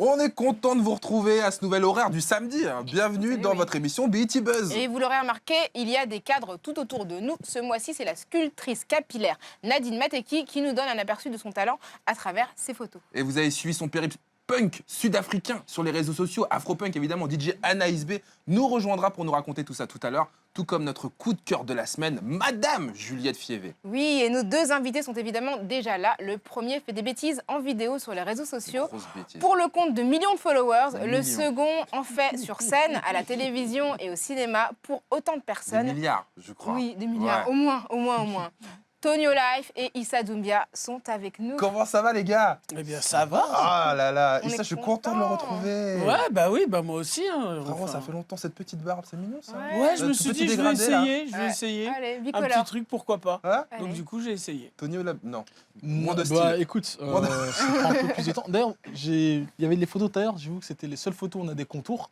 On est content de vous retrouver à ce nouvel horaire du samedi. Bienvenue dans votre émission BET Buzz. Et vous l'aurez remarqué, il y a des cadres tout autour de nous. Ce mois-ci, c'est la sculptrice capillaire Nadine Mateki qui nous donne un aperçu de son talent à travers ses photos. Et vous avez suivi son périple punk sud-africain sur les réseaux sociaux. Afropunk, évidemment, DJ Anaïs B nous rejoindra pour nous raconter tout ça tout à l'heure. Tout comme notre coup de cœur de la semaine, Madame Juliette Fievé. Oui, et nos deux invités sont évidemment déjà là. Le premier fait des bêtises en vidéo sur les réseaux sociaux pour le compte de millions de followers. Le second en fait sur scène, à la télévision et au cinéma pour autant de personnes. Des milliards, je crois. Oui, des milliards, ouais. Au moins. Tonio Life et Issa Doumbia sont avec nous. Comment ça va, les gars? Eh bien, ça va. Ah là là, On Issa, est je suis content de le retrouver. Ouais, bah oui, bah moi aussi. Hein, Bravo, ça fait longtemps, cette petite barbe, c'est mignon, ça. Ouais, je me suis dit, je vais essayer. Allez, Un bicolore. petit truc, pourquoi pas. Hein? Donc du coup, j'ai essayé. Tonio, là, non. Moins de style. Bah écoute, ça prend un peu plus de temps. D'ailleurs, il y avait les photos tout à l'heure, j'ai vu que c'était les seules photos où on a des contours.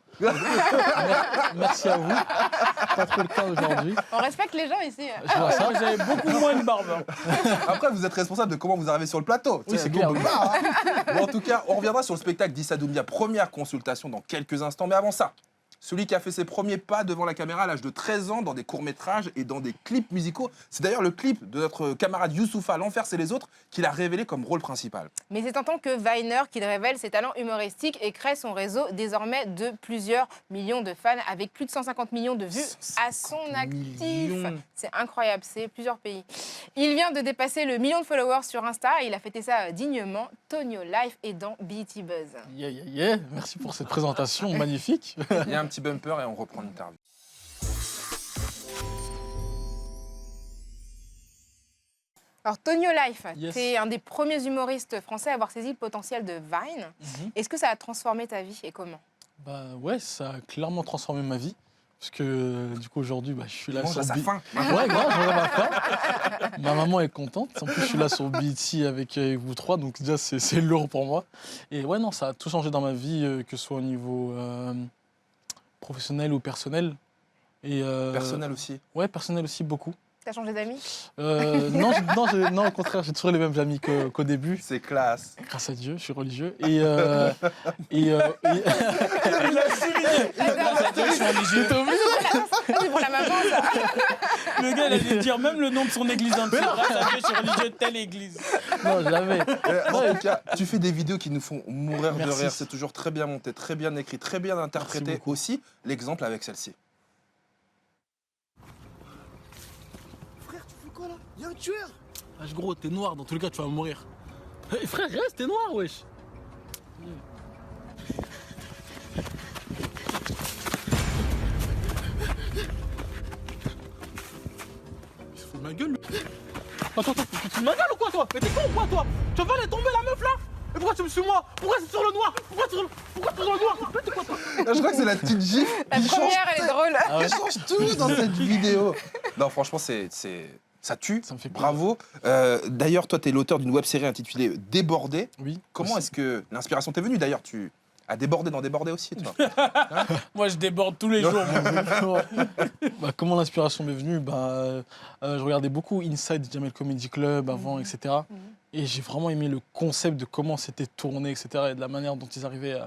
Merci à vous. Pas trop le cas aujourd'hui. On respecte les gens ici. Je vois ça. Moi, j'avais beaucoup moins de barbe. Hein. Après, vous êtes responsable de comment vous arrivez sur le plateau. Oui, c'est clair. Bon, en tout cas, on reviendra sur le spectacle d'Issa Doumbia, première consultation dans quelques instants. Mais avant ça, celui qui a fait ses premiers pas devant la caméra à l'âge de 13 ans dans des courts-métrages et dans des clips musicaux. C'est d'ailleurs le clip de notre camarade Youssoupha, L'Enfer c'est les autres, qu'il a révélé comme rôle principal. Mais c'est en tant que Viner qu'il révèle ses talents humoristiques et crée son réseau désormais de plusieurs millions de fans avec plus de 150 millions de vues à son actif. Millions. C'est incroyable, c'est plusieurs pays. Il vient de dépasser le million de followers sur Insta et il a fêté ça dignement. Tonio Life est dans BET Buzz. Yeah. Merci pour cette présentation magnifique. Il y a un petit bumper et on reprend l'interview. Alors Tonio Life, Yes. tu es un des premiers humoristes français à avoir saisi le potentiel de Vine. Est-ce que ça a transformé ta vie et comment? Bah ouais, ça a clairement transformé ma vie. Parce que du coup aujourd'hui, je suis là Mange sur à sa faim. Ouais, grave, je regarde ma faim. Ma maman est contente. En plus, je suis là sur BET avec vous trois, donc déjà c'est lourd pour moi. Et ouais, non, ça a tout changé dans ma vie, que ce soit au niveau professionnel ou personnel. Et, Personnel aussi. Ouais, personnel aussi, beaucoup. T'as changé d'amis? Non, au contraire, j'ai toujours les mêmes amis qu'au début. C'est classe. Grâce à Dieu, je suis religieux. Il a souligné. Grâce à Dieu, je suis religieux. C'est pour la maman, ça. Le gars, il a dû dire même le nom de son église en dessous. Grâce à Dieu, je suis religieux de telle église. Non, jamais. En tout cas, tu fais des vidéos qui nous font mourir de Merci. rire. C'est toujours très bien monté, très bien écrit, très bien interprété. beaucoup. Aussi, l'exemple avec celle-ci. Frère, tu fais quoi là? Y'a un tueur! Wesh, gros, t'es noir, dans tous les cas, tu vas mourir. Hey, frère, reste, t'es noir, wesh. Il se fout de ma gueule, lui. Attends, tu te fous de ma gueule ou quoi, toi? Mais t'es con ou quoi, toi? Tu vas aller tomber la meuf là? Et pourquoi tu me suis moi? Pourquoi c'est sur le noir? Pourquoi sur le noir? Mais t'es quoi, toi? Je crois que c'est la petite gifle La qui première, elle est drôle. Elle change tout dans cette vidéo. Non, franchement, ça tue. Ça me fait plaisir. Bravo. D'ailleurs, toi, tu es l'auteur d'une web-série intitulée Débordé. Oui. Comment est-ce que l'inspiration t'est venue? D'ailleurs, tu as débordé dans Débordé aussi, toi. Moi, je déborde tous les jours. moi. Comment l'inspiration m'est venue? Je regardais beaucoup Inside Jamel Comedy Club avant, etc. Et j'ai vraiment aimé le concept de comment c'était tourné, etc. Et de la manière dont ils arrivaient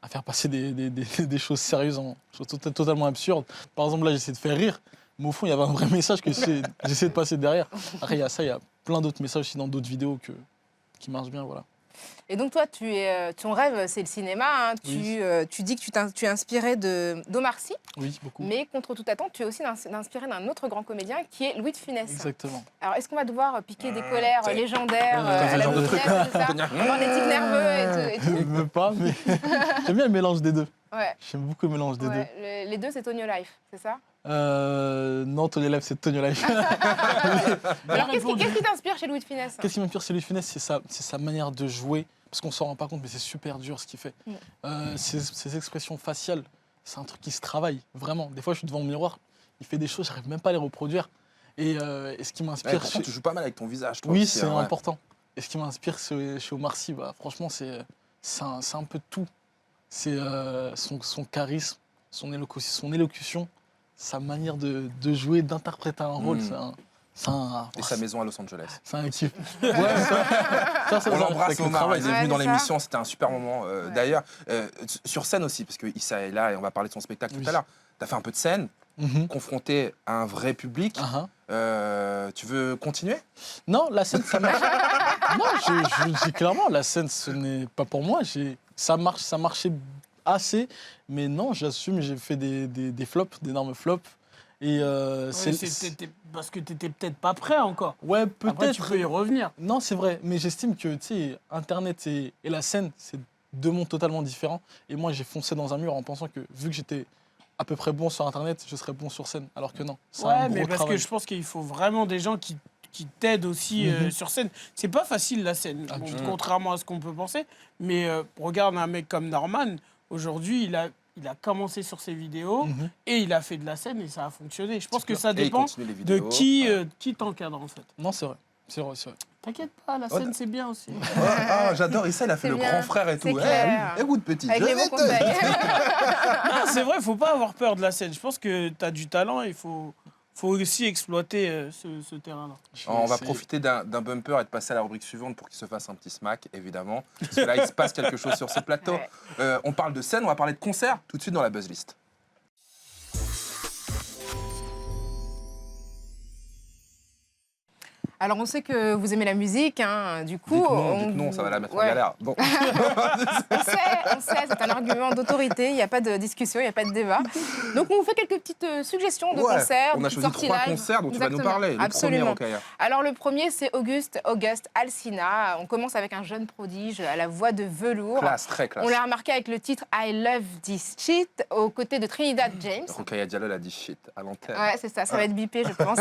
à faire passer des choses sérieuses en choses totalement absurdes. Par exemple, là, j'essaie de faire rire, mais au fond, il y avait un vrai message que j'essaie de passer derrière. Après, il y a ça, il y a plein d'autres messages aussi dans d'autres vidéos qui marchent bien, voilà. Et donc toi, ton rêve, c'est le cinéma. Hein. Oui. Tu dis que tu es inspiré d'Omar Sy, Oui, beaucoup. mais contre toute attente, tu es aussi inspiré d'un autre grand comédien qui est Louis de Funès. Exactement. Alors, est-ce qu'on va devoir piquer des colères c'est- légendaires ça fait à la genre de Louis de truc. Funès, c'est ça? Avoir des tics nerveux et tout. Même pas, mais j'aime bien le mélange des deux. Ouais. J'aime beaucoup le mélange des Ouais, les deux, c'est Tonio Life, c'est ça? deux. Non, Tony Life, c'est Tony Life. Alors, qu'est-ce qui t'inspire chez Louis de Funès? Qu'est-ce qui m'inspire chez Louis de Funès, c'est sa manière de jouer, parce qu'on s'en rend pas compte, mais c'est super dur ce qu'il fait. Ses expressions faciales, c'est un truc qui se travaille, vraiment. Des fois, je suis devant le miroir, il fait des choses, j'arrive même pas à les reproduire. Et ce qui Ouais, m'inspire... par contre, tu joues pas mal avec ton visage, toi. Oui, aussi, c'est hein, ouais. important. Et ce qui m'inspire chez Omar Sy, franchement, c'est un peu de tout. C'est son charisme, son élocution, sa manière de jouer, d'interpréter un rôle. Et sa maison à Los Angeles. C'est un kiff. Ouais, ça, On l'embrasse, Omar, il est venu dans c'est l'émission, c'était un super moment. D'ailleurs, sur scène aussi, parce que Issa est là et on va parler de son spectacle tout à l'heure. Tu as fait un peu de scène, confronté à un vrai public. Tu veux continuer? Non, la scène, ça marche. Non, je dis clairement, la scène, ce n'est pas pour moi. Ça marchait assez, mais non, j'assume, j'ai fait des flops, d'énormes flops. Et C'était parce que tu n'étais peut-être pas prêt encore. Ouais, Après, peut-être. tu peux y revenir. Non, c'est vrai, mais j'estime que tu sais, Internet et la scène, c'est deux mondes totalement différents. Et moi, j'ai foncé dans un mur en pensant que vu que j'étais à peu près bon sur Internet, je serais bon sur scène. Alors que non. C'est un Ouais, gros mais parce travail. que je pense qu'il faut vraiment des gens qui t'aident aussi sur scène. C'est pas facile la scène, Ah, bon, contrairement à ce qu'on peut penser. Mais regarde un mec comme Norman, aujourd'hui, il a commencé sur ses vidéos et il a fait de la scène et ça a fonctionné. Je pense que ça Et il dépend continue les de vidéos. qui t'encadre en fait. Non, c'est vrai. C'est vrai. T'inquiète pas, la scène c'est bien aussi. J'adore Issa, il a fait C'est le bien, grand frère et c'est tout. clair. Écoute, petit, Avec je les vais bons te- conseils. Non, c'est vrai, faut pas avoir peur de la scène. Je pense que tu as du talent et il faut aussi exploiter ce terrain-là. On va profiter d'un bumper et de passer à la rubrique suivante pour qu'il se fasse un petit smack, évidemment. Parce que là, il se passe quelque chose sur ce plateau. Ouais. On parle de scène, on va parler de concert tout de suite dans la Buzz List. Alors, on sait que vous aimez la musique, hein. Du coup, Dites non, ça va la mettre en Ouais. galère. Bon. On sait, c'est un argument d'autorité, il n'y a pas de discussion, il n'y a pas de débat. Donc, on vous fait quelques petites suggestions de concerts. On a de choisi sorties 3 live. concerts dont tu vas nous Exactement. parler. Le Absolument. premier, Rokhaya. Alors, le premier, c'est Auguste Alsina. On commence avec un jeune prodige à la voix de velours. Classe, très classe. On l'a remarqué avec le titre I Love This Shit, aux côtés de Trinidad James. Rokhaya Diallo a dit shit à l'antenne. Ouais, c'est ça va être bipé, je pense.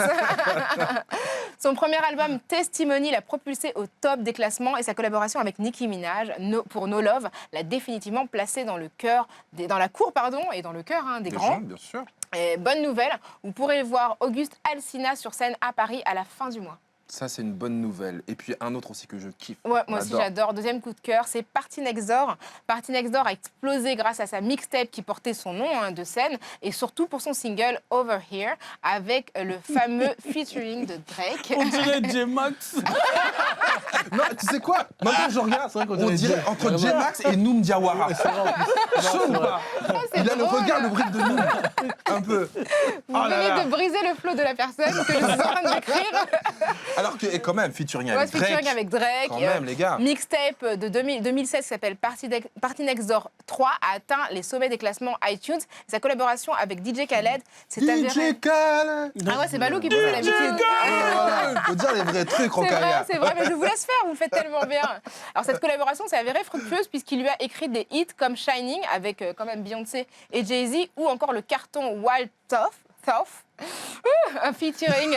Son premier album, Testimony, l'a propulsé au top des classements et sa collaboration avec Nicki Minaj pour No Love l'a définitivement placé dans le cœur, dans la cour, et dans le cœur des Des grands. gens, bien sûr. Et bonne nouvelle, vous pourrez voir Auguste Alsina sur scène à Paris à la fin du mois. Ça, c'est une bonne nouvelle. Et puis, un autre aussi que je kiffe. Ouais, moi aussi j'adore. Deuxième coup de cœur, c'est Party Next Door. Party Next Door a explosé grâce à sa mixtape qui portait son nom de scène et surtout pour son single Over Here avec le fameux featuring de Drake. On dirait J-Max. Non, tu sais quoi? Maintenant, je regarde. C'est vrai qu'on On dirait dirait Jay. entre J-Max et Noom Diawara. Chaud ou pas? C'est Il a le drôle. regard, le brique de Noom. Un peu. Vous venez de briser le flow de la personne que je suis en train de décrire. Alors que, et quand même, featuring Ouais, avec Drake. featuring avec Drake. Quand même, les gars. Mixtape de 2016 qui s'appelle Party Next Door 3 a atteint les sommets des classements iTunes. Sa collaboration avec DJ Khaled s'est avérée... DJ Khaled. Ah ouais, c'est Balou qui fait l'habitude. Voilà, faut dire les vrais trucs, Rokhaya. C'est vrai, mais je vous laisse faire, vous le faites tellement bien. Alors cette collaboration s'est avérée fructueuse puisqu'il lui a écrit des hits comme Shining avec quand même Beyoncé et Jay-Z ou encore le carton Wild Thought, un featuring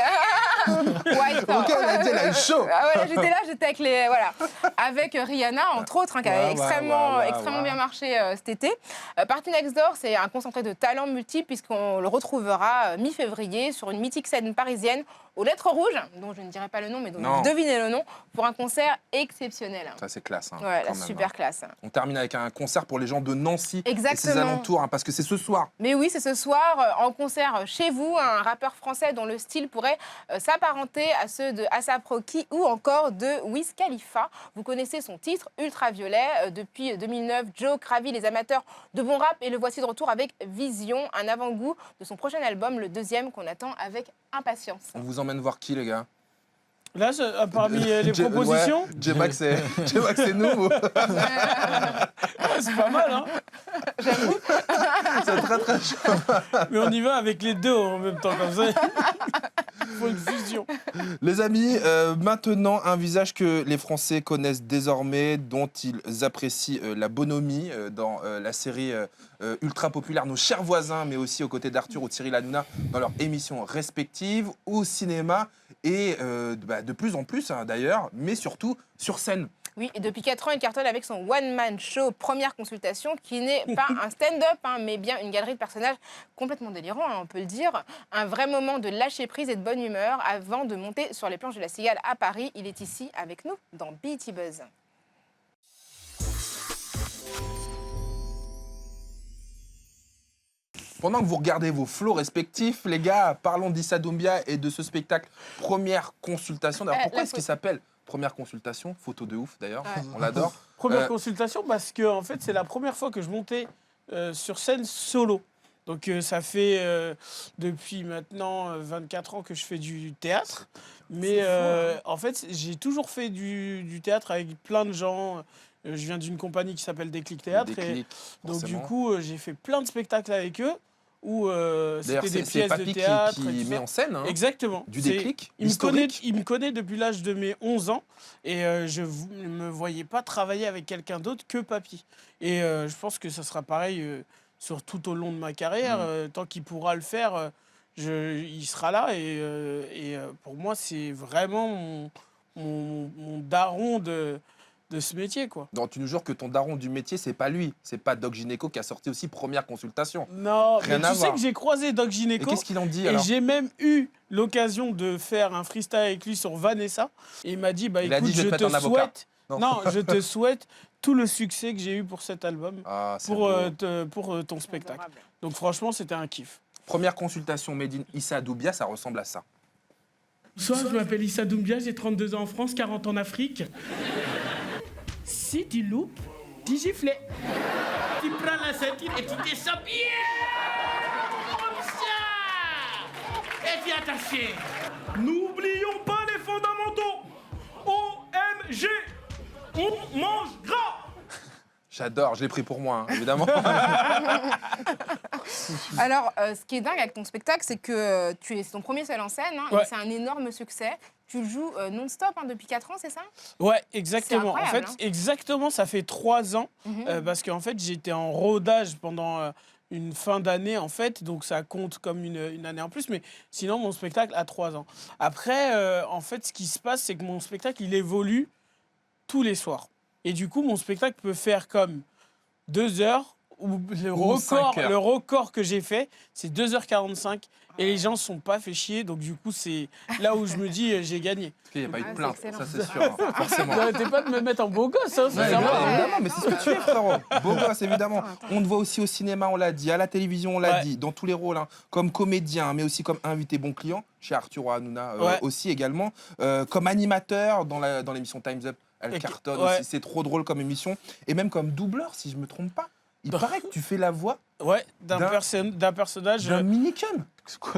Wild Thought. Ok, elle a eu chaud. Ah ouais, j'étais avec les voilà, avec Rihanna entre autres, qui a extrêmement bien marché cet été. Party Next Door, c'est un concentré de talents multiples puisqu'on le retrouvera mi-février sur une mythique scène parisienne aux Lettres Rouges, dont je ne dirai pas le nom, mais dont vous devinez le nom, pour un concert exceptionnel. Ça, c'est classe. Hein, Ouais, quand la même, super hein. classe. On termine avec un concert pour les gens de Nancy et ses Exactement. alentours, hein, parce que c'est ce soir. Mais oui, c'est ce soir, en concert chez vous, un rappeur français dont le style pourrait s'apparenter à ceux de A$AP Rocky ou encore de Wiz Khalifa. Vous connaissez son titre, Ultraviolet. Depuis 2009, Joe ravit les amateurs de bon rap et le voici de retour avec Vision, un avant-goût de son prochain album, le deuxième qu'on attend avec impatience. On vous emmène voir qui, les gars? Là, parmi les propositions, Ouais, J-Max, c'est nous. c'est pas mal, hein. C'est très très chaud. Mais on y va avec les deux en même temps, comme ça. Il faut une fusion. Les amis, maintenant, un visage que les Français connaissent désormais, dont ils apprécient la bonhomie dans la série ultra populaire Nos chers voisins, mais aussi aux côtés d'Arthur ou Cyril Hanouna dans leurs émissions respectives, au cinéma et de plus en plus d'ailleurs, mais surtout sur scène. Oui, et depuis 4 ans, il cartonne avec son one-man show Première Consultation, qui n'est pas un stand-up, mais bien une galerie de personnages complètement délirants, on peut le dire. Un vrai moment de lâcher-prise et de bonne humeur avant de monter sur les planches de la Cigale à Paris. Il est ici avec nous dans BET Buzz. Pendant que vous regardez vos flows respectifs, les gars, parlons d'Issa Doumbia et de ce spectacle Première Consultation. D'ailleurs, pourquoi est-ce qu'il s'appelle Première Consultation? Photo de ouf d'ailleurs, on l'adore. Première consultation parce que en fait c'est la première fois que je montais sur scène solo. Donc ça fait depuis maintenant 24 ans que je fais du théâtre. Mais en fait j'ai toujours fait du théâtre avec plein de gens. Je viens d'une compagnie qui s'appelle Déclic Théâtre. Déclic, Donc du coup j'ai fait plein de spectacles avec eux où d'ailleurs, c'était des c'est pièces de Papy théâtre. qui met en scène hein, Exactement. du C'est- Déclic Il me, connaît, historique. il me connaît depuis l'âge de mes 11 ans et je ne me voyais pas travailler avec quelqu'un d'autre que Papy. Et je pense que ça sera pareil sur tout au long de ma carrière. Tant qu'il pourra le faire, il sera là. Et pour moi, c'est vraiment mon daron de ce métier, quoi. Donc, tu nous jures que ton daron du métier, c'est pas lui. C'est pas Doc Gynéco qui a sorti aussi Première Consultation. Non, Rien mais à tu sais voir. que j'ai croisé Doc Et Gynéco. qu'est-ce qu'il en dit Et alors? j'ai même eu l'occasion de faire un freestyle avec lui sur Vanessa. Et il m'a dit, bah Il a écoute, dit, je vais je te mettre te un avocat. souhaite... Non, je te souhaite tout le succès que j'ai eu pour cet album, Ah, c'est pour, beau. pour ton spectacle. Adorable. Donc franchement, c'était un kiff. Première Consultation Made in Issa Doumbia, ça ressemble à ça. Bonsoir, je m'appelle Issa Doumbia, j'ai 32 ans en France, 40 ans en Afrique. Si tu loupes, tu gifles. Tu prends la ceinture et tu descends bien comme ça. Et tu es attaché. N'oublions pas les fondamentaux. OMG, on mange gras. J'adore, je l'ai pris pour moi, hein, évidemment. Alors, ce qui est dingue avec ton spectacle, c'est que c'est ton premier seul en scène, hein, Ouais. et c'est un énorme succès. Tu le joues non-stop hein, depuis 4 ans, c'est ça? Ouais, exactement. En fait, incroyable, hein. exactement, ça fait 3 ans. Parce qu'en fait, j'étais en rodage pendant une fin d'année, en fait. Donc, ça compte comme une année en plus. Mais sinon, mon spectacle a 3 ans. Après, en fait, ce qui se passe, c'est que mon spectacle, il évolue tous les soirs. Et du coup, mon spectacle peut faire comme 2 heures. Ou Ou 5 heures. le record que j'ai fait, c'est 2h45. Et les gens ne sont pas fait chier. Donc, du coup, c'est là où je me dis, j'ai gagné. Parce qu'il n'y a pas eu de Ah, plainte, c'est ça excellent. c'est sûr, hein, forcément. N'arrêtez pas de me mettre en beau gosse, hein, Ouais, sincèrement. évidemment, mais c'est ce que tu es, frérot. Beau gosse, évidemment. On te voit aussi au cinéma, on l'a dit, à la télévision, on l'a Ouais. dit, dans tous les rôles, hein, comme comédien, mais aussi comme invité bon client, chez Arthur Hanouna Ouais. aussi également, comme animateur dans l'émission Time's Up. Elle Et cartonne ouais. aussi, c'est trop drôle comme émission. Et même comme doubleur, si je me trompe pas. Il paraît que tu fais la voix Ouais, d'un D'un- personnage. d'un minicum.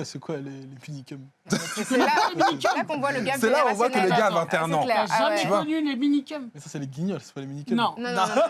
C'est quoi les pinicums? C'est là qu'on voit le gap C'est là on voit que le générationnel. gars a 21 ans. C'est clair. Ah ouais. Tu vois. connu les minicums. Mais ça, c'est les guignols, c'est pas les minicums. Non. Non, non, non, non, non.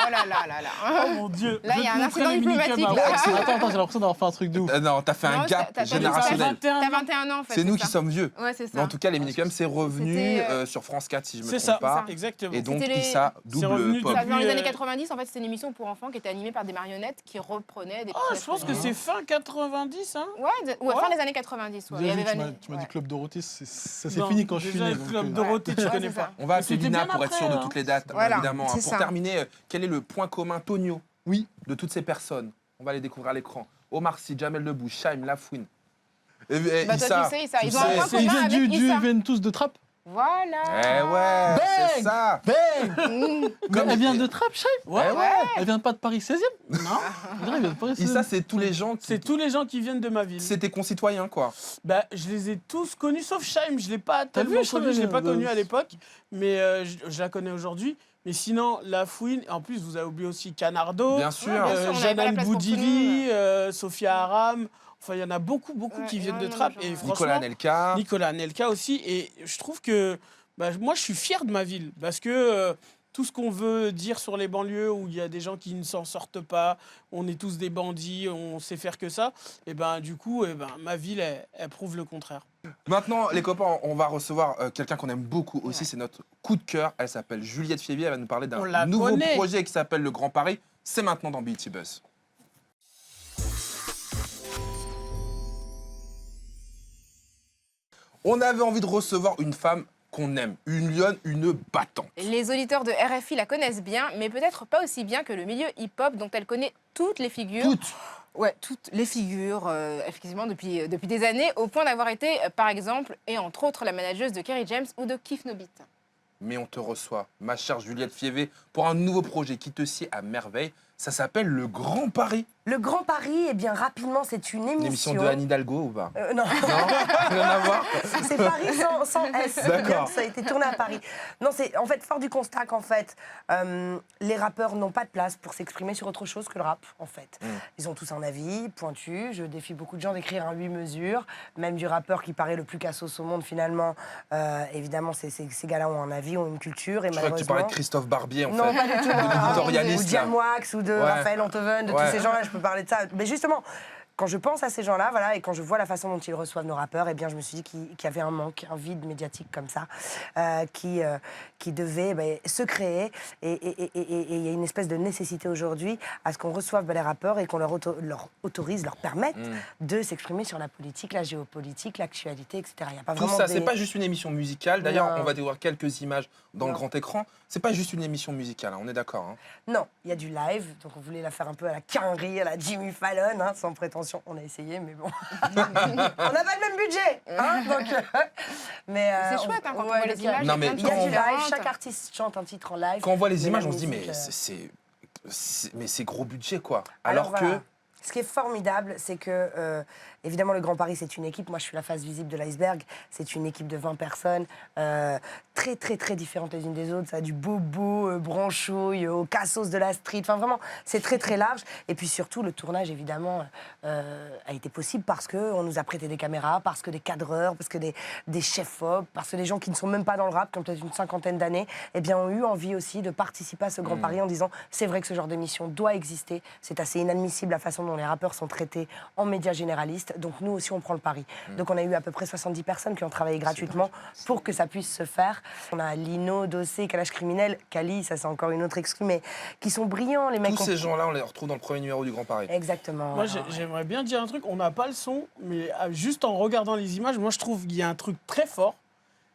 Oh là là là là. Oh mon Dieu. Là, il y a Je un te montrerai incident les minicums diplomatique, après. là. Attends, j'ai l'impression d'avoir fait un truc de ouf. Non, t'as fait un Non, gap t'as pas dit ça. générationnel. T'as 21 ans en fait. C'est nous ça. qui sommes vieux. Ouais, c'est Mais ça. en tout cas, les minicums, c'est revenu C'était, sur France 4, si je me C'est trompe ça, pas. exactement. Et donc, C'était les- Issa, C'est revenu double pop. Ça, dans les Depuis, années 90, en fait, c'était une émission pour enfants qui était animée par des marionnettes qui reprenaient des Oh, je pense que c'est fin 90, hein. Ouais, fin des années 90. Ouais. Il y avait Tu m'as Vanessa- tu m'as dit ouais. Club Dorothée, ça s'est Non, fini quand je suis déjà, né. le donc, Club euh, Dorothée, tu Ouais, connais c'est pas. ça. On va Mais appeler c'était Lina bien pour être sûr après, de hein. toutes les dates, Voilà, évidemment. c'est Pour ça. terminer, quel est le point commun, Tonio, Oui. de toutes ces personnes? On va les découvrir à l'écran. Omar Sy, Jamel Debbouze, Shaim, Lafouine. Et Bah, toi, Issa, tu sais, Issa, tu ils ont un sais. point Ils commun viennent avec du Issa. Juventus de Trappes. Voilà. Eh ouais, c'est ça. Bang Comme- Elle vient de Trappes, Shaim. Ouais, Eh ouais. Elle vient pas de Paris 16e. non. Elle vient de Paris 16e. Issa, c'est tous les gens qui... C'est tous les gens qui viennent de ma ville. C'est tes concitoyens, quoi. Bah, je les ai tous connus, sauf Shaim. Je l'ai pas T'as tellement vu, Shaim, connu, je l'ai pas bah, connu à l'époque, mais je la connais aujourd'hui. Mais sinon, Lafouine, en plus, vous avez oublié aussi Canardo, Bien sûr. bien sûr. on avait pas la Janal place pour tout le Boudili, Sophia Aram. Enfin, il y en a beaucoup Ouais, qui viennent de énormément Trappes. de gens, Et ouais. franchement, Nicolas Anelka. Nicolas Anelka aussi. Et je trouve que moi, je suis fier de ma ville parce que tout ce qu'on veut dire sur les banlieues où il y a des gens qui ne s'en sortent pas, on est tous des bandits, on sait faire que ça, et ben du coup, ma ville, elle prouve le contraire. Maintenant, les copains, on va recevoir quelqu'un qu'on aime beaucoup aussi. C'est notre coup de cœur. Elle s'appelle Juliette Fievier. Elle va nous parler On d'un la nouveau connaît. projet qui s'appelle Le Grand Paris. C'est maintenant dans BET Buzz. On avait envie de recevoir une femme qu'on aime, une lionne, une battante. Les auditeurs de RFI la connaissent bien, mais peut-être pas aussi bien que le milieu hip-hop dont elle connaît toutes les figures. Toutes. Ouais, toutes les figures, effectivement, depuis des années, au point d'avoir été, par exemple, et entre autres, la manageuse de Kerry James ou de Kif No Beat. Mais on te reçoit, ma chère Juliette Fievier, pour un nouveau projet qui te sied à merveille. Ça s'appelle Le Grand Paris. Le Grand Paris, eh bien, rapidement, c'est une émission. Une émission de Anne Hidalgo ou pas? Non. Non, rien à voir. C'est Paris sans S. D'accord. Ça a été tourné à Paris. Non, c'est en fait fort du constat qu'en fait, les rappeurs n'ont pas de place pour s'exprimer sur autre chose que le rap, en fait. Ils ont tous un avis pointu. Je défie beaucoup de gens d'écrire un 8 mesures, même du rappeur qui paraît le plus cassos au monde, finalement. Évidemment, ces gars-là ont un avis, ont une culture. Et Je crois que tu parlais de Christophe Barbier, en non, fait. pas du tout. De l'éditorialiste. Ou Diane Wax, ou de Raphaël Antoven, de tous ces gens-là, je peux parler de ça. Mais justement, quand je pense à ces gens-là, voilà, et quand je vois la façon dont ils reçoivent nos rappeurs, eh bien, je me suis dit qu'il y avait un manque, un vide médiatique comme ça, qui devait se créer. Et il y a une espèce de nécessité aujourd'hui à ce qu'on reçoive les rappeurs et qu'on leur autorise, leur permette de s'exprimer sur la politique, la géopolitique, l'actualité, etc. Il y a pas Tout vraiment ça, c'est pas juste une émission musicale. D'ailleurs, Non. on va voir quelques images dans le Non. grand écran. C'est pas juste une émission musicale, hein, on est d'accord. Hein. Non, il y a du live, donc on voulait la faire un peu à la Quinry, à la Jimmy Fallon, hein, sans prétention. On a essayé, mais bon. On n'a pas le même budget, hein, donc. Mais C'est chouette hein, quand on voit les images. Non, mais il y a du live, différentes. chaque artiste chante un titre en live. Quand on voit les Mais images, la on se dit, musique, mais c'est gros budget, quoi. Alors Alors que. voilà. Ce qui est formidable, c'est que, évidemment, le Grand Paris, c'est une équipe. Moi, je suis la face visible de l'iceberg. C'est une équipe de 20 personnes, très, très, très différentes les unes des autres. Ça a du bobo, branchouille, au cassos de la street. Enfin, vraiment, c'est très, très large. Et puis surtout, le tournage, évidemment, a été possible parce qu'on nous a prêté des caméras, parce que des cadreurs, parce que des chefs-op, parce que des gens qui ne sont même pas dans le rap, qui ont peut-être une cinquantaine d'années, eh bien, ont eu envie aussi de participer à ce Grand Paris en disant c'est vrai que ce genre d'émission doit exister. C'est assez inadmissible la façon dont les rappeurs sont traités en médias généralistes. Donc nous aussi, on prend le pari. Donc on a eu à peu près 70 personnes qui ont travaillé gratuitement pour que ça puisse se faire. On a Lino, Dossé, Kalash Criminel, Kali, ça c'est encore une autre exclue, mais qui sont brillants, les mecs. Tous ces gens-là, on les retrouve dans le premier numéro du Grand Paris. Exactement. Moi, j'aimerais bien dire un truc. On n'a pas le son, mais juste en regardant les images, moi, je trouve qu'il y a un truc très fort.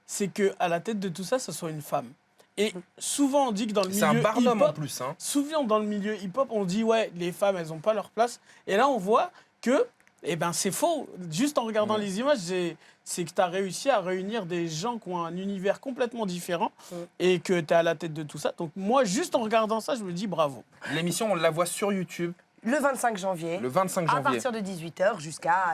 C'est qu'à la tête de tout ça, ce soit une femme. Et souvent, on dit que dans le milieu C'est un barnum en hip-hop, plus. Hein. souvent dans le milieu hip-hop, on dit ouais, les femmes, elles n'ont pas leur place. Et là, on voit que, eh ben, c'est faux. Juste en regardant les images, c'est que tu as réussi à réunir des gens qui ont un univers complètement différent et que tu es à la tête de tout ça. Donc moi, juste en regardant ça, je me dis bravo. L'émission, on la voit sur YouTube Le 25 janvier. le 25 À janvier. partir de 18h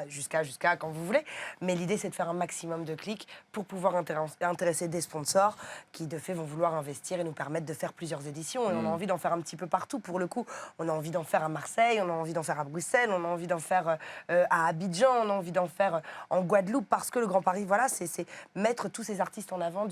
jusqu'à quand vous voulez. Mais l'idée, c'est de faire un maximum de clics pour pouvoir intéresser des sponsors qui, de fait, vont vouloir investir et nous permettre de faire plusieurs éditions. Et on a envie d'en faire un petit peu partout, pour le coup. On a envie d'en faire à Marseille, on a envie d'en faire à Bruxelles, on a envie d'en faire à Abidjan, on a envie d'en faire en Guadeloupe, parce que le Grand Paris, voilà, c'est mettre tous ces artistes en avant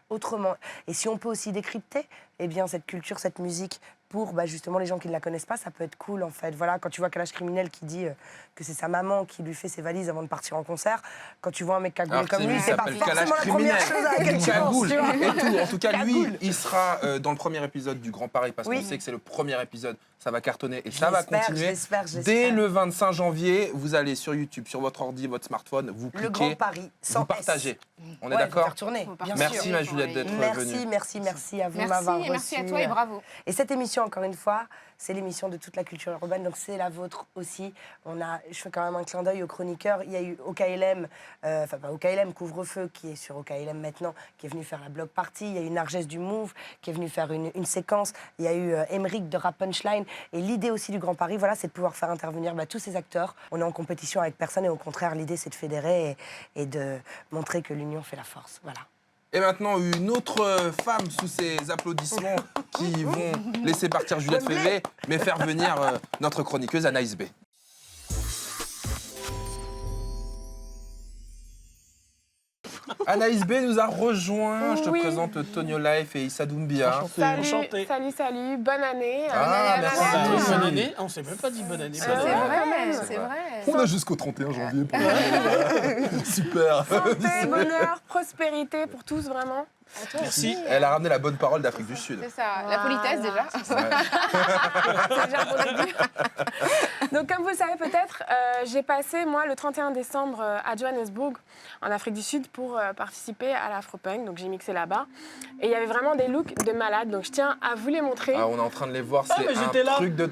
autrement. Et si on peut aussi décrypter, eh bien, cette culture, cette musique, pour justement les gens qui ne la connaissent pas, ça peut être cool en fait. Voilà, quand tu vois Kalash Criminel qui dit que c'est sa maman qui lui fait ses valises avant de partir en concert, quand tu vois un mec cagoulé Alors, comme lui, c'est pas s'appelle forcément Kalash la première Criminel. chose à laquelle tu penses. Cagoule tu vois. et tout. En tout cas, lui, Cagoule. il sera dans le premier épisode du Grand Paris parce Oui. qu'on sait que c'est le premier épisode. Ça va cartonner et ça va continuer. J'espère. Dès le 25 janvier, vous allez sur YouTube, sur votre ordi, votre smartphone, vous Le Grand cliquez, Paris, sans vous partagez. On est Ouais, d'accord? faire tourner, Faut bien Merci sûr. ma Juliette d'être venue. Merci à vous de m'avoir reçu. Merci à toi et bravo. Et cette émission, encore une fois, c'est l'émission de toute la culture urbaine, donc c'est la vôtre aussi. Je fais quand même un clin d'œil aux chroniqueurs. Il y a eu OKLM, enfin pas OKLM, Couvre-feu, qui est sur OKLM maintenant, qui est venu faire la block party. Il y a eu Narges du Move, qui est venu faire une séquence. Il y a eu Emeric de Rap Punchline. Et l'idée aussi du Grand Paris, voilà, c'est de pouvoir faire intervenir tous ces acteurs. On est en compétition avec personne et au contraire, l'idée, c'est de fédérer et de montrer que l'union fait la force. Voilà. Et maintenant, une autre femme sous ces applaudissements qui vont laisser partir Juliette Févé, mais faire venir notre chroniqueuse Anaïs B. Anaïs B nous a rejoint. Je te Oui. présente Tonio Life et Issa Doumbia. Enchanté. Salut, bonne année. Ah, merci à Bonne tous. année. On s'est même pas dit bonne année. C'est bonne C'est année. vrai, c'est c'est vrai. vrai. On a jusqu'au 31 janvier pour Super. Santé, bonheur, prospérité pour tous, vraiment. À toi Merci. aussi. Elle a ramené la bonne parole d'Afrique du Sud. C'est ça, la politesse déjà. C'est déjà pour le dire. Donc, comme vous le savez peut-être, j'ai passé, moi, le 31 décembre à Johannesburg, en Afrique du Sud, pour participer à l'Afropunk. Donc, j'ai mixé là-bas. Et il y avait vraiment des looks de malades. Donc, je tiens à vous les montrer. Ah, on est en train de les voir, Ah, c'est mais un j'étais là. truc de...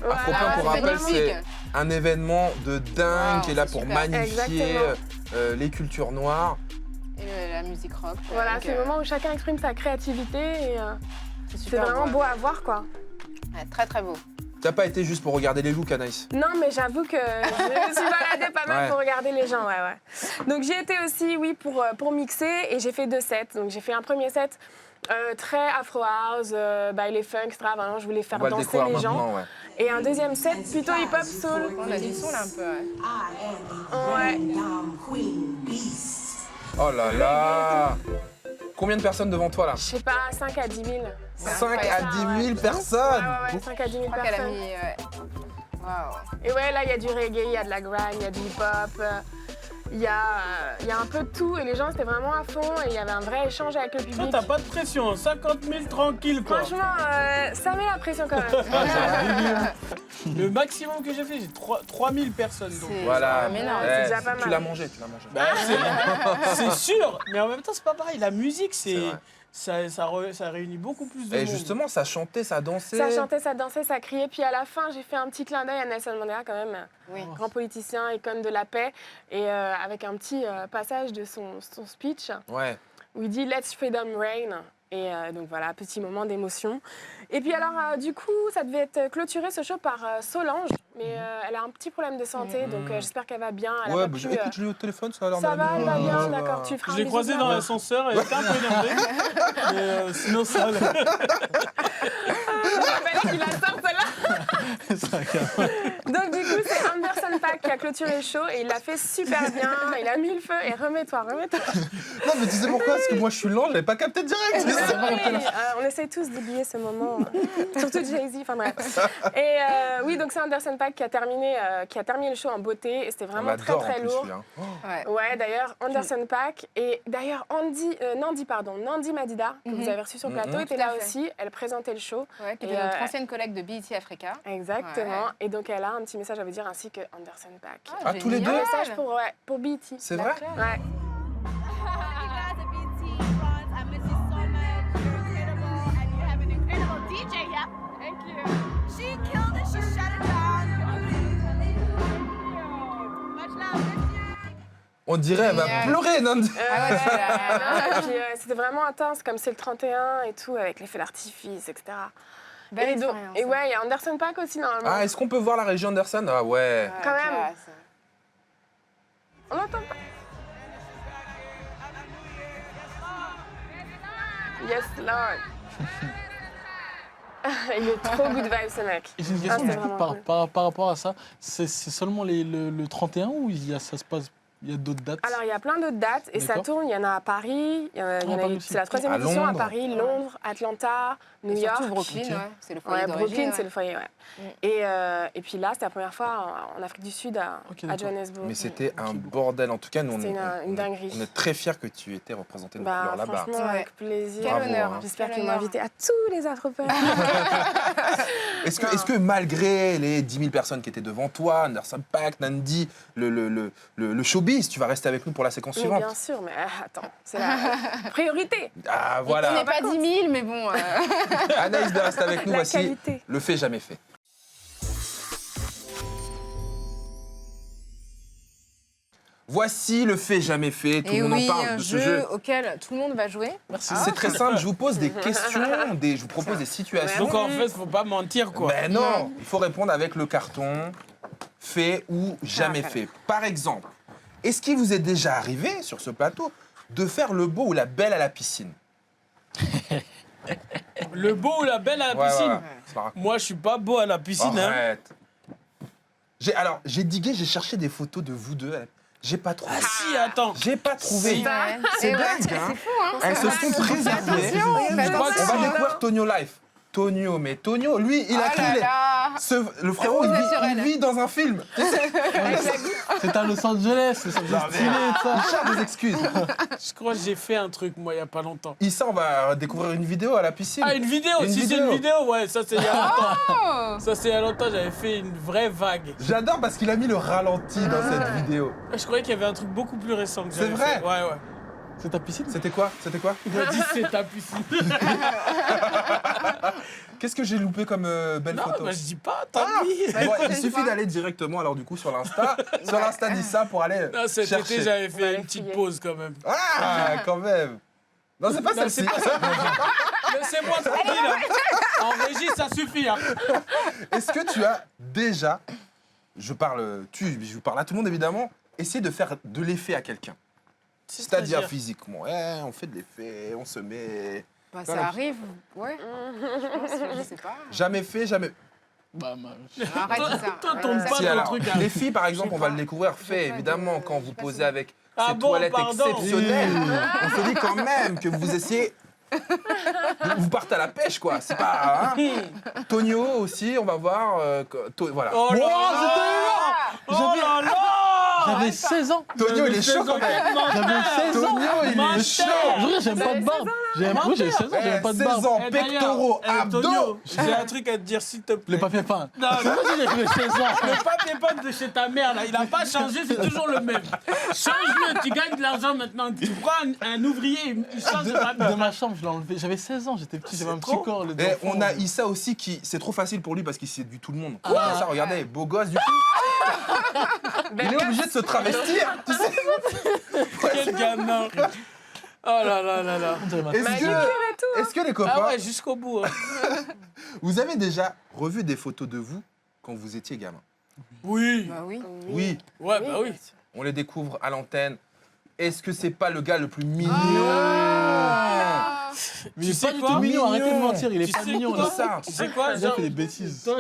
Voilà. Afropunk, pour c'est rappel, magnifique. c'est un événement de dingue Wow, qui est là c'est pour super. magnifier Exactement. les cultures noires. Et la musique rock. Voilà, donc, c'est le moment où chacun exprime sa créativité. Et C'est C'est super vraiment beau. beau à voir, quoi. Ouais, très très beau. T'as pas été juste pour regarder les looks, Anaïs? Non, mais j'avoue que je me suis baladée pas mal Ouais. pour regarder les gens, ouais. Donc j'y étais aussi, oui, pour mixer et j'ai fait 2 sets. Donc j'ai fait un premier set très Afro House, by les funk, etc. Vraiment, je voulais faire On va le danser découvrir les gens. maintenant, ouais. Et un deuxième set plutôt hip-hop soul. On a du son là un peu. Ouais. Oh là là! Combien de personnes devant toi là? Je sais pas, 5 à 10 000. 5 à 10 000 Ouais, personnes! ouais, 5 à 10 000 Je crois qu'elle a personnes. mis. Waouh. Et ouais, là, il y a du reggae, il y a de la grime, il y a du hip-hop. Il y a un peu de tout et les gens étaient vraiment à fond et il y avait un vrai échange avec le Toi, public. t'as pas de pression, 50 000 tranquille quoi. Franchement, ça met la pression quand même. Le maximum que j'ai fait, j'ai 3000 personnes. Donc. C'est Voilà. énorme. c'est déjà pas Tu mal. l'as mangé, tu l'as mangé. Bah, c'est sûr, mais en même temps, c'est pas pareil. La musique, C'est vrai. ça réunit beaucoup plus de Et monde. justement, ça chantait, ça dansait. Ça chantait, ça dansait, ça criait. Puis à la fin, j'ai fait un petit clin d'œil à Nelson Mandela quand même, Oui. grand politicien, icône de la paix, et avec un petit passage de son speech Ouais. où il dit « Let's freedom reign ». Et donc voilà, petit moment d'émotion. Et puis alors, du coup, ça devait être clôturé ce show par Solange, mais elle a un petit problème de santé, donc j'espère qu'elle va bien. Elle a Ouais, pas bah, pu, écoute, je l'ai au téléphone, ça a l'air ça va, elle va d'aller. bien, Ça va. d'accord. Tu feras Je un l'ai bisou croisé de dans main. l'ascenseur, elle était un peu énervée. Mais sinon, ça allait. Il fallait qu'il la sorte, celle-là. Donc du coup, c'est Anderson .Paak qui a clôturé le show et il l'a fait super bien. Il a mis le feu et remets-toi. Non, mais tu sais pourquoi? Parce que moi, je suis lent, je l'avais pas capté direct. On essaie tous d'oublier ce moment, surtout Jay-Z, enfin bref. Et oui, donc c'est Anderson .Paak qui a terminé le show en beauté et c'était On vraiment très l'adore en très plus, lourd. celui-là. Ouais. Ouais, d'ailleurs, Anderson .Paak et d'ailleurs Nandi Madida, que vous avez reçu sur le plateau, était Tout à là fait. aussi. Elle présentait le show. Ouais, qui Et, était notre ancienne collègue de BET Africa. Exactement. Ouais. Et donc elle a un petit message à vous dire ainsi que Anderson .Paak. Ah, tous les génial. deux? Un message pour BET. C'est vrai? Ouais. On dirait, elle va Génial. pleurer, Nandi. Ah ouais, Et puis, c'était vraiment intense, comme c'est le 31 et tout, avec les feux d'artifice, etc. Belle et, donc, expérience, et hein. ouais, il y a Anderson .Paak aussi, normalement. Ah, est-ce qu'on peut voir la régie Anderson? Ah ouais. Quand même. classe. On n'entend pas. Yes, Lord. Il est trop good vibe, ce mec. Et j'ai une Ah, question c'est du coup, vraiment cool. par rapport à ça. C'est seulement le 31 ou ça se passe, il y a d'autres dates? Alors, il y a plein d'autres dates et ça D'accord. tourne. Il y en a à Paris, il y en a Paris eu- aussi. c'est la 3e À édition à Londres. Paris, Londres, Atlanta, New Et York. surtout Brooklyn, Ok. ouais. C'est le foyer Ouais, d'origine. Brooklyn, ouais. c'est le foyer, ouais. Et puis là, c'était la première fois en Afrique du Sud, Ok, à d'accord. Johannesburg. Mais c'était un bordel. En tout cas, nous, C'était une dinguerie. on est très fiers que tu étais représenté nos Bah, couleurs là-bas. franchement, Ouais. avec plaisir. Quel Bravo, honneur. hein. J'espère Quel qu'ils m'ont honneur. invité à tous les Afropunk. Est-ce que malgré les 10 000 personnes qui étaient devant toi, Anderson .Paak, Nandi, le showbiz, tu vas rester avec nous pour la séquence Mais suivante? bien sûr, mais attends, c'est la priorité. Ah, On voilà. n'est pas 10 000, mais bon. Anaïs de rester avec nous. La Voici qualité. le fait jamais fait. Voici le fait jamais fait. Tout Et le monde oui, en parle un de ce jeu. auquel tout le monde va jouer. Merci. C'est très simple, je vous pose des questions, je vous propose des situations. Donc en fait, faut pas mentir quoi. Ben non, il faut répondre avec le carton fait ou jamais Ah, fait. Par exemple, est-ce qu'il vous est déjà arrivé sur ce plateau de faire le beau ou la belle à la piscine? Le beau ou la belle à la Ouais, piscine. ouais, ouais. C'est pas grave. Moi, je suis pas beau à la piscine. Hein. Arrête. J'ai digué, j'ai cherché des photos de vous deux. J'ai pas trouvé. Ah si, attends. J'ai pas trouvé. Si. Ouais. C'est Et ouais, dingue, hein. C'est fou, hein. Elles se sont préservées. Fais On va attention. découvrir Tonio Life. Tonio, mais Tonio, lui, il a Oh créé. là là. Le frérot, C'est il naturel. vit dans un film. C'est à Los Angeles, c'est stylé ça. Il cherche des excuses. Je crois que j'ai fait un truc, moi, il y a pas longtemps. Issa, on va découvrir une vidéo à la piscine. Ah, une vidéo. Une Si c'est vidéo. une vidéo, ouais, ça c'est il y a longtemps. Oh. Ça c'est il y a longtemps, j'avais fait une vraie vague. J'adore parce qu'il a mis le ralenti dans cette vidéo. Je croyais qu'il y avait un truc beaucoup plus récent que C'est j'avais vrai fait. Ouais, ouais. C'est ta piscine? C'était quoi? C'était quoi? Il a dit c'est ta piscine. Qu'est-ce que j'ai loupé comme belle Non, photo? bah, je dis pas, tant pis. Bon, il prochaine suffit fois. d'aller directement alors du coup sur l'Insta, sur l'Insta d'Issa pour aller Non, cet chercher. été, j'avais va fait aller une petite fouiller. pause quand même. Ah, quand même. Non, c'est pas Non, celle-ci. c'est pas ça. Laissez-moi tranquille. Hein. En régie, ça suffit. Hein. Est-ce que tu as déjà, je parle à tout le monde évidemment, essayé de faire de l'effet à quelqu'un? C'est-à-dire physiquement. On fait de l'effet, on se met... Bah, Voilà. ça arrive, ouais. Je sais pas. Jamais fait, jamais... Bah, Arrête Toi, ça. toi, tombe pas Si, dans le alors, truc. Hein. les filles, par exemple, on va le découvrir fait, pas évidemment, de- quand j'ai vous pas posez de- avec Ah ces bon, toilettes pardon. exceptionnelles. On se dit quand même que vous essayez... Vous partez à la pêche, quoi. C'est pas... Hein. Tonio aussi, on va voir... voilà. Oh là Wow, là Oh là là J'avais 16 ans. Tonio, il est chaud quand même. J'avais 16 ans. Tonio, il est Menteur. chaud. Je veux dire, j'aime pas de barbe. Oui, j'ai 16 ans, j'avais pas de 16 barbe. ans, Eh, d'ailleurs, pectoraux, Tonio, abdos. j'ai un truc à te dire, s'il te plaît. Les papiers peints. Non, C'est non. pas si j'avais 16 ans. Le papier peint de chez ta mère, là, il n'a pas changé, c'est toujours le même. Change-le, tu gagnes de l'argent maintenant. Tu prends un ouvrier, il change de papier. De ma chambre, je l'ai enlevé. J'avais 16 ans, j'étais petit, j'avais un petit trop. corps. Le Et d'enfant. on a Issa aussi qui, c'est trop facile pour lui parce qu'il séduit tout le monde. Ah. Ça, regardez, beau gosse du coup. Il est obligé de se travestir, tu sais. Quel gamin. Oh là là là là. On dirait ma- Est-ce que les copains, Ah ouais, jusqu'au bout. Hein. vous avez déjà revu des photos de vous quand vous étiez gamin? Oui. Bah oui. Oui, Ouais, bah oui. on les découvre à l'antenne. Est-ce que c'est pas le gars le plus mignon? Mais il est sais pas du quoi tout mignon, Mignon. arrêtez de mentir, il est Tu pas sais mignon. quoi là. ça. Tu sais quoi, Il a genre, fait des bêtises. toi,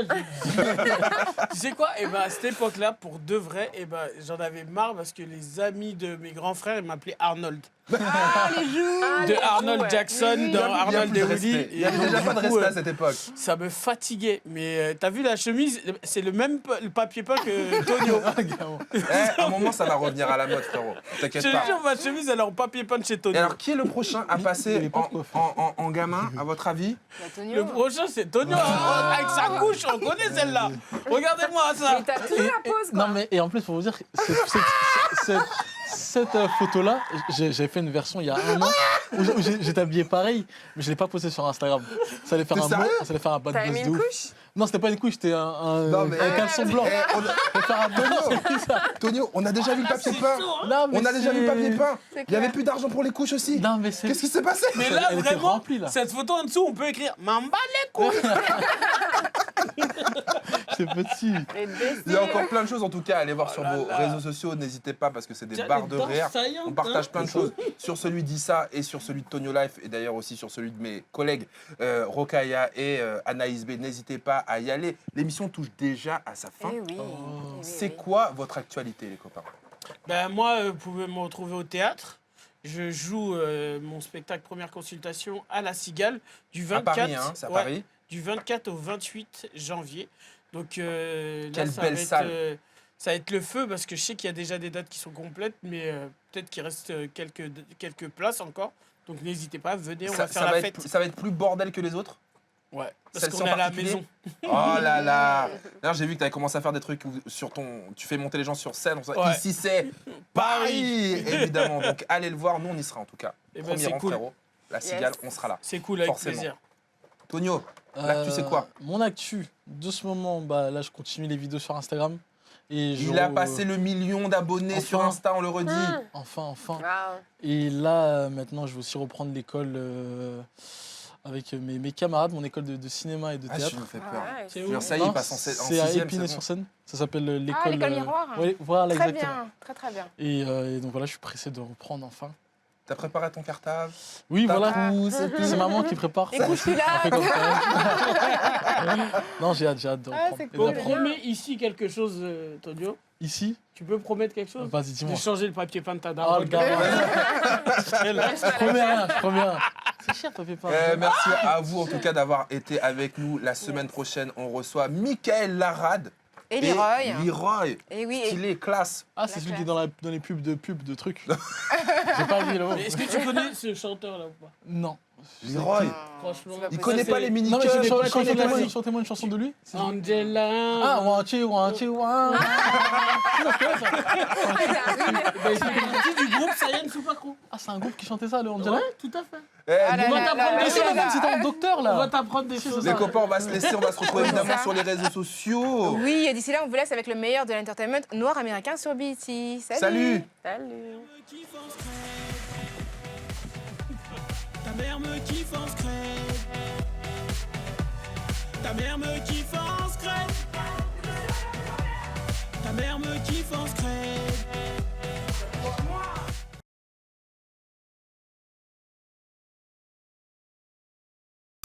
tu sais quoi? Et ben à cette époque-là, pour de vrai, et ben j'en avais marre parce que les amis de mes grands frères, ils m'appelaient Arnold. De Arnold Jackson, Il y a dans Arnold plus et de Willy. respect. Il y avait déjà pas de respect à cette époque. Ça me fatiguait. Mais t'as vu la chemise? C'est le même le papier peint que Tonio. À un moment, ça va revenir à la mode, frérot. Je T'inquiète te pas. jure, ma chemise, elle est en papier peint de chez Et Tonio. alors, qui est le prochain à Il passer est pas coiffé. en gamin, à votre avis? Bah, Tonio. Le prochain, c'est Tonio. Avec sa couche, on connaît celle-là. Regardez-moi ça. Mais t'as toujours la pause, quoi. Non, mais et en plus, pour vous dire, cette photo-là, j'avais fait une version il y a un an où j'étais habillé pareil, mais je l'ai pas posté sur Instagram. Ça allait faire T'es un sérieux ça allait faire un bad T'avais buzz mis de une ouf. couche? Non, c'était pas une couche, c'était Non, mais- un caleçon blanc. Pour faire un Tonio, on a déjà vu le papier peint. Non, mais On a déjà vu le c'est- papier peint. C'est Il y avait clair. plus d'argent pour les couches aussi. Non, mais c'est. Qu'est-ce qui s'est passé? Mais là, Elle était vraiment, remplie, là. cette photo en dessous, on peut écrire « M'en bats les couilles C'est petit. Les décès. Il y a encore plein de choses en tout cas à aller voir sur là vos là. réseaux sociaux. N'hésitez pas parce que c'est des Tiens, barres les de dents rire. saillantes, On partage hein. plein de choses sur celui d'Issa et sur celui de Tonio Life et d'ailleurs aussi sur celui de mes collègues Rokaya et Anaïs B. N'hésitez pas à y aller. L'émission touche déjà à sa fin. Eh oui. Eh oui, C'est oui. quoi votre actualité les copains? » Ben moi, vous pouvez me retrouver au théâtre. Je joue mon spectacle Première Consultation à La Cigale du 24, À Paris, hein, c'est à ouais, Paris. du 24 au 28 janvier. Donc là, Quelle ça belle va être, salle. ça va être le feu parce que je sais qu'il y a déjà des dates qui sont complètes, mais peut-être qu'il reste quelques places encore. Donc n'hésitez pas, venez, on va faire la fête. Ça va être plus bordel que les autres? Ouais, parce Celle-ci qu'on en est à la particulier maison. Oh là là. D'ailleurs, j'ai vu que tu avais commencé à faire des trucs où tu fais monter les gens sur scène. Ouais. Ici, c'est Paris, évidemment. Donc, allez le voir. Nous, on y sera en tout cas. Eh ben, Premier c'est rang, cool. frérot. La Cigale, on sera là. C'est cool, avec Forcément. plaisir. Tonio, l'actu, c'est quoi? Mon actu, de ce moment, bah, là, je continue les vidéos sur Instagram. Et Il a passé le million d'abonnés Enfin. sur Insta, on le redit. Enfin. Waouh. Et là, maintenant, je vais aussi reprendre l'école avec mes camarades, mon école de cinéma et de Ah, théâtre. tu me fais peur. Ouais, C'est Je où veux dire, ça y est, Non, il passe en c'est à sixième, c'est Épinay-sur-Seine. Ça s'appelle l'école. Ah, l'école Miroir. Oui, voilà, Très exactement. bien, très très bien. Et donc voilà, je suis pressé de reprendre enfin. T'as préparé ton cartable? Oui, T'as voilà. tout, c'est tout. C'est maman qui prépare. Et couche-tu On fait là comme ça. Non, j'ai hâte de Ah, reprendre. c'est Et cool. On d'apprendre. promet ici quelque chose, Tonio. Ici, Tu peux promettre quelque chose? vas-y, De dis-moi. changer le papier peint de ta Oh, daronne. le gars. Je promets rien, je promets rien. C'est cher, papier peint. Merci à vous en tout cas d'avoir été avec nous. La semaine prochaine, on reçoit Michael Larade Et Leroy. Leroy. Et oui. Il est classe. Ah, c'est celui qui est dans les pubs de trucs. J'ai pas vu là. Mais est-ce que tu connais ce chanteur-là ou pas? Non. Leroy. Franchement. C'est pas Il possible. connaît pas les mini Non, mais clubs. chantez-moi une chanson de lui. Angela. Ah, one, two, one. Ben, c'est parti du groupe Sayan Soupacro. Ah, c'est un groupe qui chantait ça, le Angela. Ouais, tout à fait. Ah là on va là t'apprendre là des là choses, là là. C'était un docteur On va là. t'apprendre des choses. Les copains, on va se laisser, on va se retrouver évidemment ça. sur les réseaux sociaux. Oui, et d'ici là, on vous laisse avec le meilleur de l'entertainment noir américain sur BET. Salut. Salut. Ta mère me kiffe en secret. Ta mère me kiffe en secret. Ta mère me kiffe en secret.